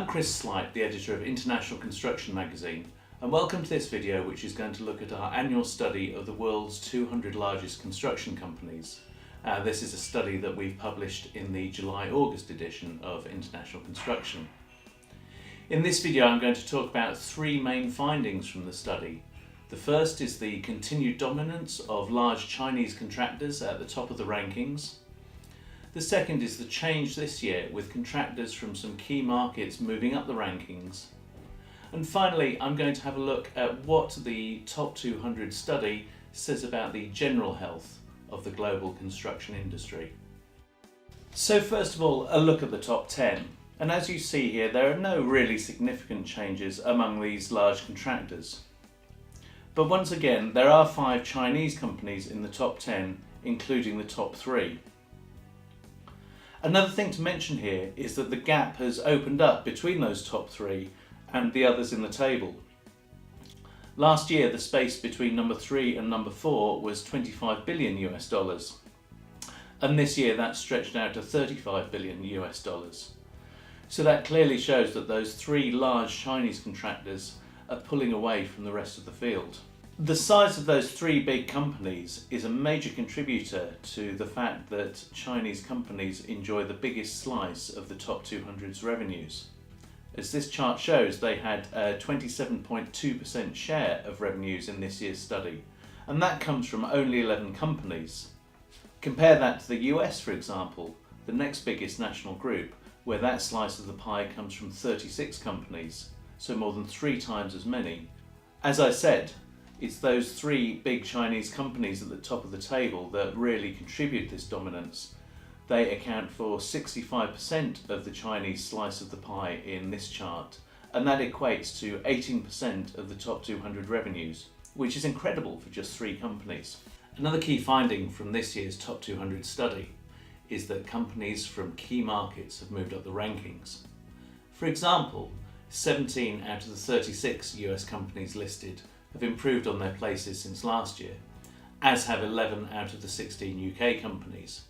I'm Chris Slight, the editor of International Construction magazine, and welcome to this video which is going to look at our annual study of the world's 200 largest construction companies. This is a study that we've published in the July-August edition of International Construction. In this video I'm going to talk about three main findings from the study. The first is the continued dominance of large Chinese contractors at the top of the rankings. The second is the change this year with contractors from some key markets moving up the rankings. And finally, I'm going to have a look at what the Top 200 study says about the general health of the global construction industry. So first of all, a look at the top 10. And as you see here, there are no really significant changes among these large contractors. But once again, there are 5 Chinese companies in the top 10, including the top 3. Another thing to mention here is that the gap has opened up between those top 3 and the others in the table. Last year, the space between number 3 and number 4 was $25 billion US, and this year that's stretched out to $35 billion US. So that clearly shows that those 3 large Chinese contractors are pulling away from the rest of the field. The size of those 3 big companies is a major contributor to the fact that Chinese companies enjoy the biggest slice of the top 200's revenues. As this chart shows, they had a 27.2% share of revenues in this year's study, and that comes from only 11 companies. Compare that to the US, for example, the next biggest national group, where that slice of the pie comes from 36 companies, so more than 3 times as many. As I said, it's those 3 big Chinese companies at the top of the table that really contribute this dominance. They account for 65% of the Chinese slice of the pie in this chart, and that equates to 18% of the top 200 revenues, which is incredible for just 3 companies. Another key finding from this year's top 200 study is that companies from key markets have moved up the rankings. For example, 17 out of the 36 US companies listed have improved on their places since last year, as have 11 out of the 16 UK companies.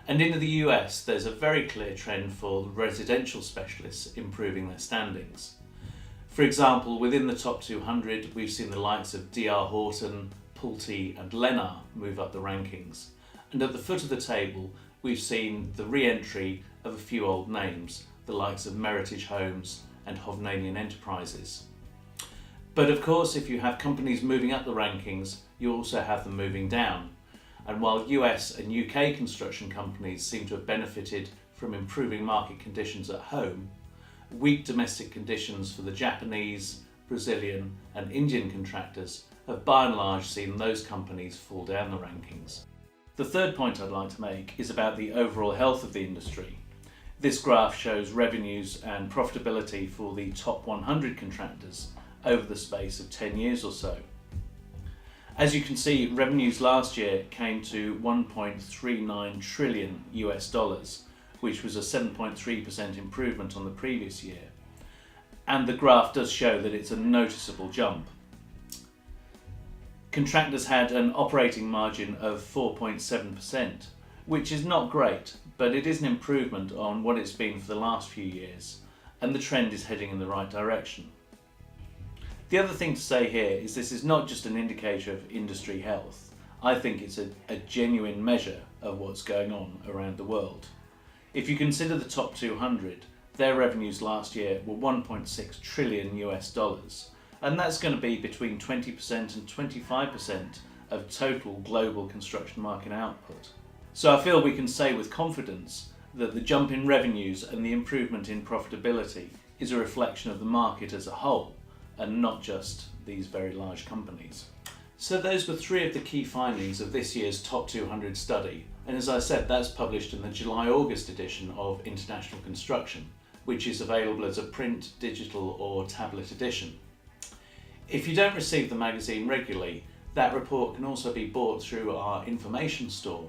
And in the US, there's a very clear trend for residential specialists improving their standings. For example, within the top 200, we've seen the likes of D.R. Horton, Pulte and Lennar move up the rankings. And at the foot of the table, we've seen the re-entry of a few old names, the likes of Meritage Homes and Hovnanian Enterprises. But of course, if you have companies moving up the rankings, you also have them moving down. And while US and UK construction companies seem to have benefited from improving market conditions at home, weak domestic conditions for the Japanese, Brazilian and Indian contractors have by and large seen those companies fall down the rankings. The third point I'd like to make is about the overall health of the industry. This graph shows revenues and profitability for the top 100 contractors over the space of 10 years or so. As you can see, revenues last year came to $1.39 trillion US, which was a 7.3% improvement on the previous year. And the graph does show that it's a noticeable jump. Contractors had an operating margin of 4.7%, which is not great, but it is an improvement on what it's been for the last few years, and the trend is heading in the right direction. The other thing to say here is this is not just an indicator of industry health. I think it's a genuine measure of what's going on around the world. If you consider the top 200, their revenues last year were $1.6 trillion US, and that's going to be between 20% and 25% of total global construction market output. So I feel we can say with confidence that the jump in revenues and the improvement in profitability is a reflection of the market as a whole, and not just these very large companies. So those were 3 of the key findings of this year's Top 200 study, and as I said, that's published in the July-August edition of International Construction, which is available as a print, digital or tablet edition. If you don't receive the magazine regularly, that report can also be bought through our information store,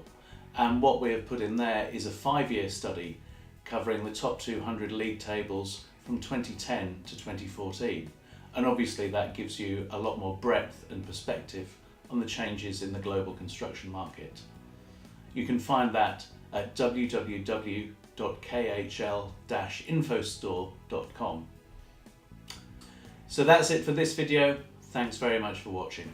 and what we have put in there is a 5-year study covering the top 200 league tables from 2010 to 2014. And obviously that gives you a lot more breadth and perspective on the changes in the global construction market. You can find that at www shop.khl-infostore.com. So that's it for this video. Thanks very much for watching.